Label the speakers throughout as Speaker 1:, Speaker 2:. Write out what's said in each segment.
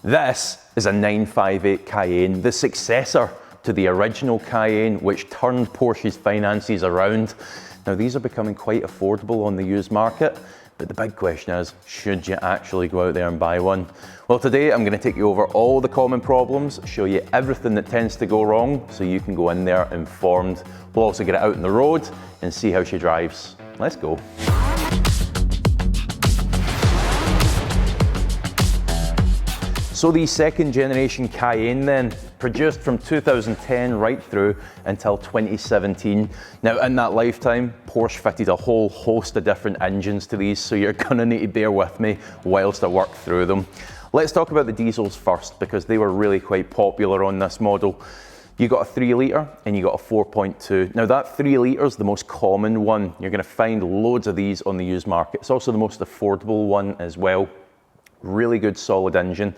Speaker 1: This is a 958 Cayenne, the successor to the original Cayenne, which turned Porsche's finances around. Now, these are becoming quite affordable on the used market, but the big question is, should you actually go out there and buy one? Well, today I'm going to take you over all the common problems, show you everything that tends to go wrong, so you can go in there informed. We'll also get it out on the road and see how she drives. Let's go. So the second generation Cayenne then, produced from 2010 right through until 2017. Now in that lifetime, Porsche fitted a whole host of different engines to these, so you're gonna need to bear with me whilst I work through them. Let's talk about the diesels first, because they were really quite popular on this model. You got a 3 litre and you got a 4.2. Now that 3 litre is the most common one. You're gonna find loads of these on the used market. It's also the most affordable one as well. Really good solid engine.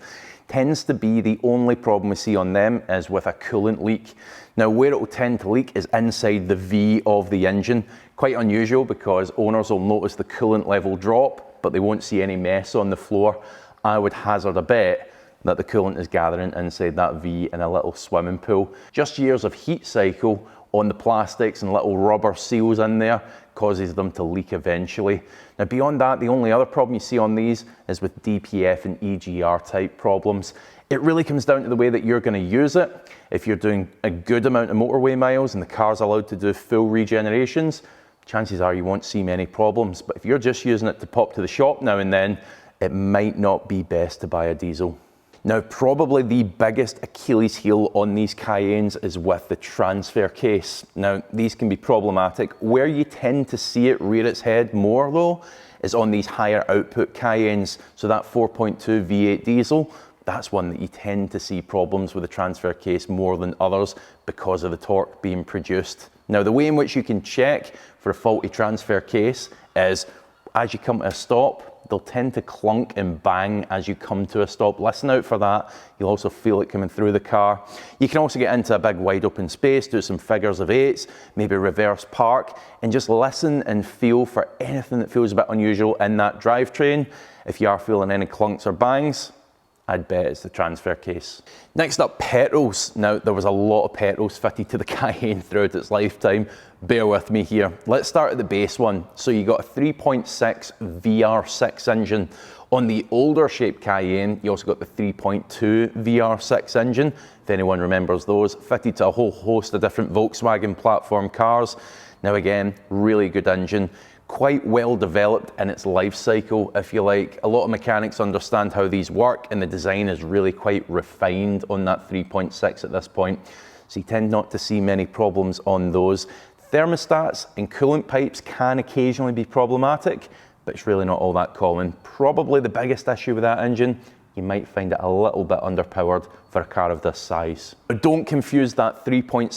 Speaker 1: Tends to be the only problem we see on them is with a coolant leak. Now where it will tend to leak is inside the V of the engine. Quite unusual because owners will notice the coolant level drop, but they won't see any mess on the floor. I would hazard a bet that the coolant is gathering inside that V in a little swimming pool. Just years of heat cycle on the plastics and little rubber seals in there causes them to leak eventually. Now beyond that, the only other problem you see on these is with DPF and EGR type problems. It really comes down to the way that you're going to use it. If you're doing a good amount of motorway miles and the car's allowed to do full regenerations, chances are you won't see many problems. But if you're just using it to pop to the shop now and then, it might not be best to buy a diesel. Now, probably the biggest Achilles heel on these Cayennes is with the transfer case. Now, these can be problematic. Where you tend to see it rear its head more though, is on these higher output Cayennes. So that 4.2 V8 diesel, that's one that you tend to see problems with the transfer case more than others because of the torque being produced. Now, the way in which you can check for a faulty transfer case is as you come to a stop, they'll tend to clunk and bang as you come to a stop. Listen out for that. You'll also feel it coming through the car. You can also get into a big wide open space, do some figures of eights, maybe reverse park, and just listen and feel for anything that feels a bit unusual in that drivetrain. If you are feeling any clunks or bangs, I'd bet it's the transfer case. Next up, petrols. Now, there was a lot of petrols fitted to the Cayenne throughout its lifetime. Bear with me here. Let's start at the base one. So you got a 3.6 VR6 engine. On the older shape Cayenne, you also got the 3.2 VR6 engine, if anyone remembers those, fitted to a whole host of different Volkswagen platform cars. Now again, really good engine. Quite well developed in its life cycle, if you like. A lot of mechanics understand how these work, and the design is really quite refined on that 3.6 at this point. So you tend not to see many problems on those. Thermostats and coolant pipes can occasionally be problematic, but it's really not all that common. Probably the biggest issue with that engine, you might find it a little bit underpowered for a car of this size. But don't confuse that 3.6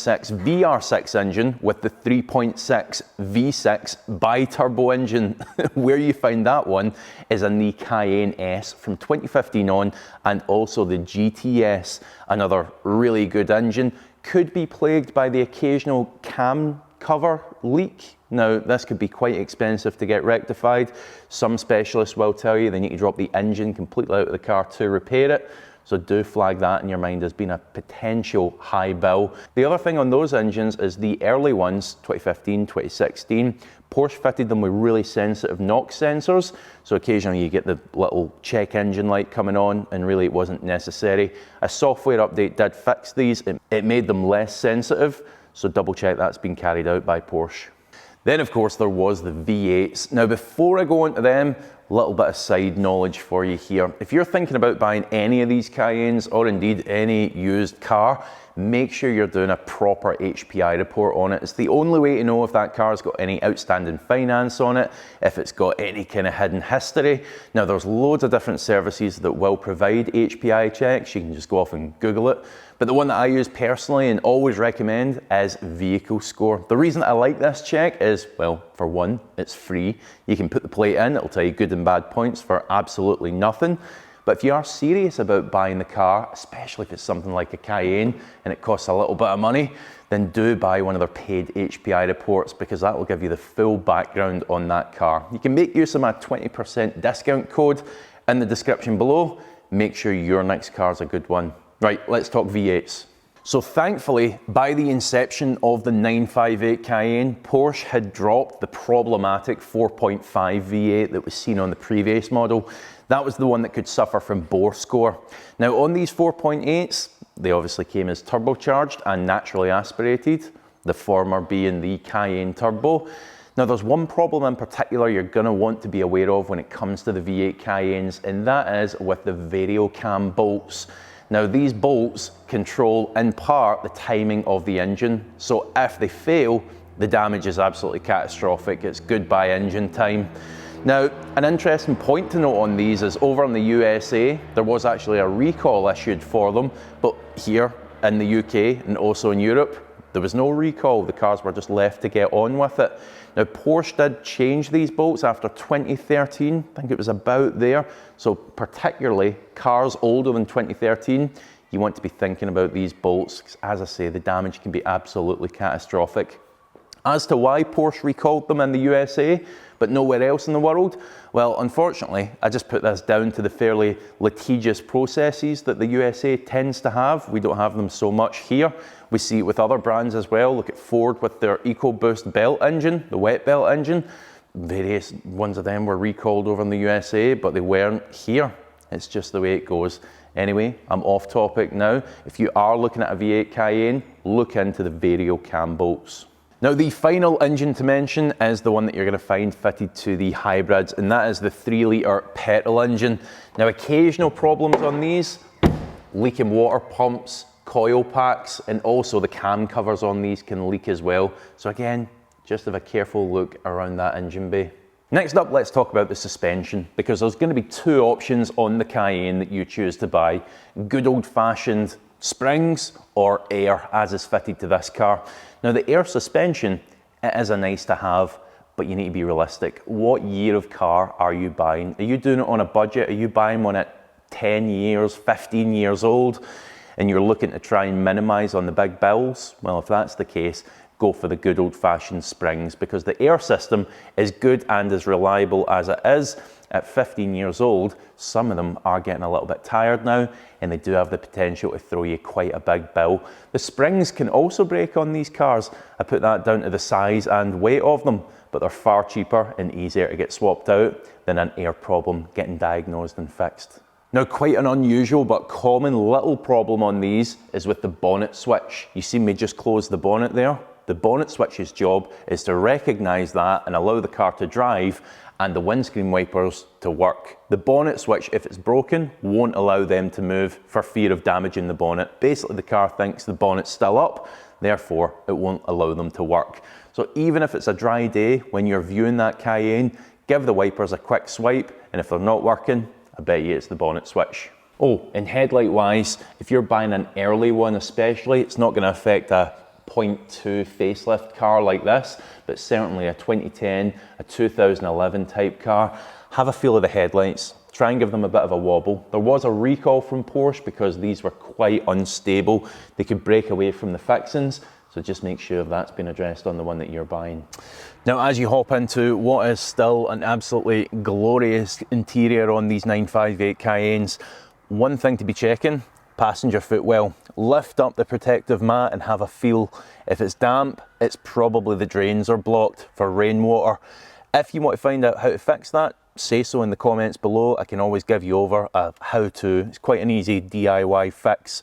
Speaker 1: VR6 engine with the 3.6 V6 bi-turbo engine. Where you find that one is in the Cayenne S from 2015 on, and also the GTS, another really good engine. Could be plagued by the occasional cam cover leak. Now, this could be quite expensive to get rectified. Some specialists will tell you they need to drop the engine completely out of the car to repair it. So do flag that in your mind as being a potential high bill. The other thing on those engines is the early ones, 2015, 2016, Porsche fitted them with really sensitive NOx sensors. So occasionally you get the little check engine light coming on, and really it wasn't necessary. A software update did fix these. It made them less sensitive. So double check that's been carried out by Porsche. Then of course there was the V8s. Now before I go into them, a little bit of side knowledge for you here. If you're thinking about buying any of these Cayennes, or indeed any used car, make sure you're doing a proper HPI report on it. It's the only way to know if that car's got any outstanding finance on it, if it's got any kind of hidden history. Now there's loads of different services that will provide HPI checks. You can just go off and Google it. But the one that I use personally and always recommend is Vehicle Score. The reason I like this check is, well, for one, it's free. You can put the plate in, it'll tell you good and bad points for absolutely nothing. But if you are serious about buying the car, especially if it's something like a Cayenne and it costs a little bit of money, then do buy one of their paid HPI reports, because that will give you the full background on that car. You can make use of my 20% discount code in the description below. make sure your next car is a good one. Right, let's talk V8s. So thankfully, by the inception of the 958 Cayenne, Porsche had dropped the problematic 4.5 V8 that was seen on the previous model. That was the one that could suffer from bore score. Now on these 4.8s, they obviously came as turbocharged and naturally aspirated, the former being the Cayenne Turbo. Now there's one problem in particular you're going to want to be aware of when it comes to the V8 Cayennes, and that is with the variocam bolts. Now these bolts control in part the timing of the engine, so if they fail, the damage is absolutely catastrophic. It's goodbye engine time. Now, an interesting point to note on these is over in the USA, there was actually a recall issued for them, but here in the UK and also in Europe, there was no recall. The cars were just left to get on with it. Now, Porsche did change these bolts after 2013. I think it was about there. So particularly cars older than 2013, you want to be thinking about these bolts, because as I say, the damage can be absolutely catastrophic. As to why Porsche recalled them in the USA, but nowhere else in the world, well, unfortunately, I just put this down to the fairly litigious processes that the USA tends to have. We don't have them so much here. We see it with other brands as well. Look at Ford with their EcoBoost belt engine, the wet belt engine. Various ones of them were recalled over in the USA, but they weren't here. It's just the way it goes. Anyway, I'm off topic now. If you are looking at a V8 Cayenne, look into the variocam bolts. Now the final engine to mention is the one that you're going to find fitted to the hybrids, and that is the 3-litre petrol engine. Now occasional problems on these, leaking water pumps, coil packs, and also the cam covers on these can leak as well. So again, just have a careful look around that engine bay. Next up, let's talk about the suspension, because there's going to be two options on the Cayenne that you choose to buy. Good old-fashioned springs or air, as is fitted to this car. Now the air suspension, it is a nice to have, but you need to be realistic. What year of car are you buying? Are you doing it on a budget? Are you buying one at 10 years, 15 years old, and you're looking to try and minimize on the big bills? Well, if that's the case, go for the good old-fashioned springs, because the air system is good and as reliable as it is. At 15 years old, some of them are getting a little bit tired now, and they do have the potential to throw you quite a big bill. The springs can also break on these cars. I put that down to the size and weight of them, but they're far cheaper and easier to get swapped out than an air problem getting diagnosed and fixed. Now, quite an unusual but common little problem on these is with the bonnet switch. You see me just close the bonnet there? The bonnet switch's job is to recognise that and allow the car to drive and the windscreen wipers to work. The bonnet switch, if it's broken, won't allow them to move for fear of damaging the bonnet. Basically, the car thinks the bonnet's still up, therefore it won't allow them to work. So even if it's a dry day, when you're viewing that Cayenne, give the wipers a quick swipe, and if they're not working, I bet you it's the bonnet switch. Oh, and headlight wise, if you're buying an early one especially, it's not going to affect a 0.2 facelift car like this, but certainly a 2010, a 2011 type car. Have a feel of the headlights, try and give them a bit of a wobble. There was a recall from Porsche because these were quite unstable. They could break away from the fixings, so just make sure that's been addressed on the one that you're buying. Now, as you hop into what is still an absolutely glorious interior on these 958 Cayennes, one thing to be checking: passenger footwell. Lift up the protective mat and have a feel. If it's damp, it's probably the drains are blocked for rainwater. If you want to find out how to fix that, say so in the comments below. I can always give you over a how-to. It's quite an easy DIY fix.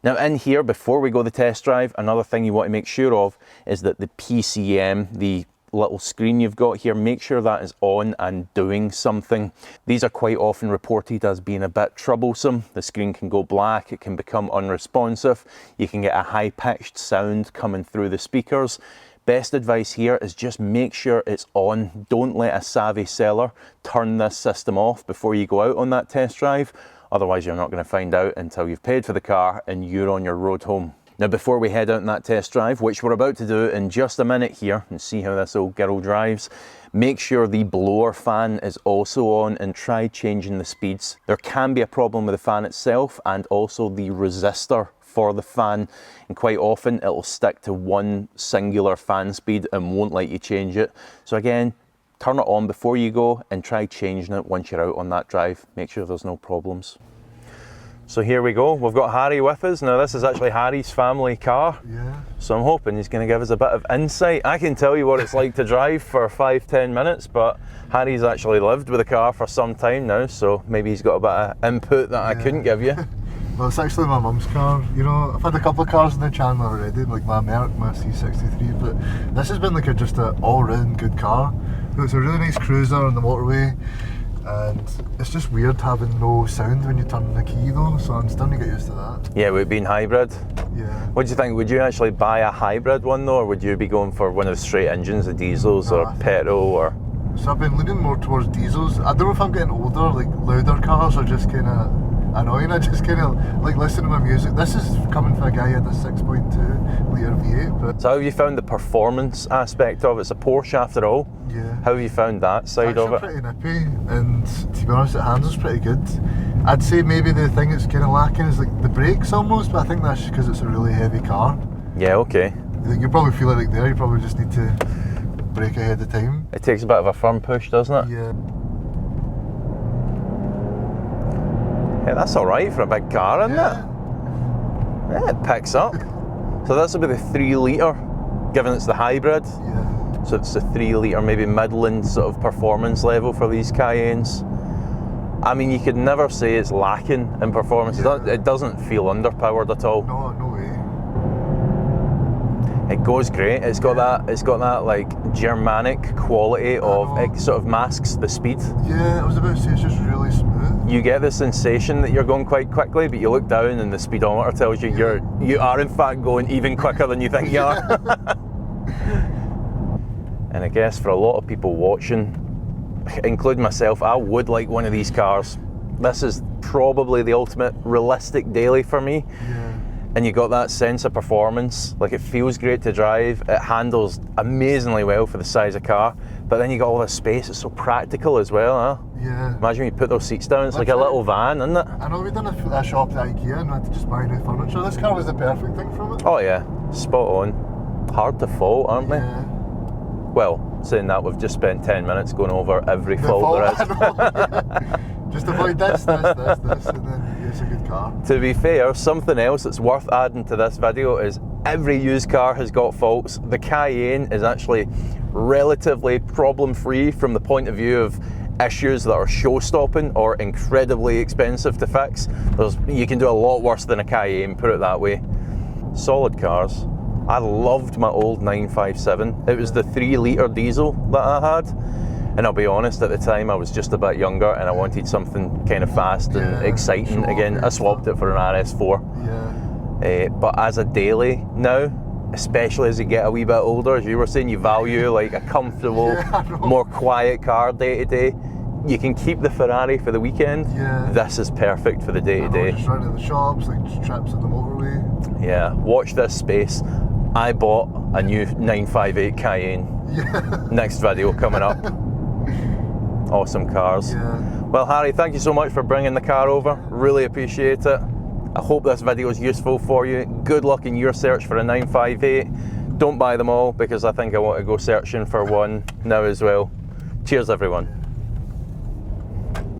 Speaker 1: Now in here, before we go the test drive, another thing you want to make sure of is that the PCM, the little screen you've got here, make sure that is on and doing something. These are quite often reported as being a bit troublesome. The screen can go black, it can become unresponsive, you can get a high-pitched sound coming through the speakers. Best advice here is just make sure it's on. Don't let a savvy seller turn this system off before you go out on that test drive. Otherwise you're not going to find out until you've paid for the car and you're on your road home. Now before we head out on that test drive, which we're about to do in just a minute here, and see how this old girl drives, make sure the blower fan is also on and try changing the speeds. There can be a problem with the fan itself and also the resistor for the fan, and quite often it'll stick to one singular fan speed and won't let you change it. So again, turn it on before you go and try changing it once you're out on that drive. Make sure there's no problems. So here we go, we've got Harry with us. Now this is actually Harry's family car.
Speaker 2: Yeah.
Speaker 1: So I'm hoping he's going to give us a bit of insight. I can tell you what it's like to drive for 5-10 minutes, but Harry's actually lived with the car for some time now, so maybe he's got a bit of input that I couldn't give you.
Speaker 2: Well, it's actually my mum's car. You know, I've had a couple of cars in the channel already, like my Merc, my C63, but this has been like just an all-round good car. It's a really nice cruiser on the motorway, and it's just weird having no sound when you turn the key though, so I'm starting to get used to that.
Speaker 1: Yeah, with it being hybrid.
Speaker 2: Yeah.
Speaker 1: What do you think? Would you actually buy a hybrid one though, or would you be going for one of the straight engines, the diesels or petrol or?
Speaker 2: So I've been leaning more towards diesels. I don't know if I'm getting older, like louder cars are just kind of annoying. I just kind of like listening to my music. This is coming from a guy who had a 6.2 litre V8. But
Speaker 1: so how have you found the performance aspect of it? It's a Porsche after all.
Speaker 2: Yeah.
Speaker 1: How have you found that side of it?
Speaker 2: It's pretty nippy, and to be honest, it handles pretty good. I'd say maybe the thing that's kind of lacking is like the brakes almost, but I think that's because it's a really heavy car.
Speaker 1: Yeah, okay.
Speaker 2: You probably feel it like there, you probably just need to brake ahead of time.
Speaker 1: It takes a bit of a firm push, doesn't it?
Speaker 2: Yeah.
Speaker 1: Yeah, that's alright for a big car, isn't it? Yeah, it picks up. So this will be the 3 litre, given it's the hybrid.
Speaker 2: Yeah.
Speaker 1: So it's a 3 litre, maybe midland sort of performance level for these Cayennes. I mean, you could never say it's lacking in performance.
Speaker 2: Yeah.
Speaker 1: It doesn't feel underpowered at all.
Speaker 2: No way.
Speaker 1: It goes great. It's got that like Germanic quality of it sort of masks the speed.
Speaker 2: Yeah, I was about to say it's just really smooth.
Speaker 1: You get the sensation that you're going quite quickly, but you look down and the speedometer tells you you are in fact going even quicker than you think you are. And I guess for a lot of people watching, including myself, I would like one of these cars. This is probably the ultimate realistic daily for me.
Speaker 2: Yeah.
Speaker 1: And you got that sense of performance, like it feels great to drive, it handles amazingly well for the size of car, but then you got all this space, it's so practical as well, huh?
Speaker 2: Yeah.
Speaker 1: Imagine when you put those seats down, it's like a little van, isn't it?
Speaker 2: I know, we done a shop at IKEA and we had to just buy new furniture. This car was the perfect thing from it.
Speaker 1: Oh yeah, spot on. Hard to fault, aren't we?
Speaker 2: Yeah.
Speaker 1: Well, saying that, we've just spent 10 minutes going over every fault there is.
Speaker 2: I know, yeah. Just avoid this, and then it's a good car.
Speaker 1: To be fair, something else that's worth adding to this video is every used car has got faults. The Cayenne is actually relatively problem-free from the point of view of issues that are show-stopping or incredibly expensive to fix. You can do a lot worse than a Cayenne, put it that way. Solid cars. I loved my old 957. It was the 3 litre diesel that I had. And I'll be honest, at the time I was just a bit younger and I wanted something kind of fast and exciting again. I swapped it for an RS4.
Speaker 2: Yeah.
Speaker 1: But as a daily now, especially as you get a wee bit older, as you were saying, you value like a comfortable, more quiet car day to day. You can keep the Ferrari for the weekend.
Speaker 2: Yeah.
Speaker 1: This is perfect for the day to day.
Speaker 2: Just running to the shops, like just trips on the motorway.
Speaker 1: Yeah, watch this space. I bought a new 958 Cayenne.
Speaker 2: Yeah. Next
Speaker 1: video coming up. Awesome cars.
Speaker 2: Yeah.
Speaker 1: Well, Harry, thank you so much for bringing the car over. Really appreciate it. I hope this video is useful for you. Good luck in your search for a 958. Don't buy them all because I think I want to go searching for one now as well. Cheers, everyone.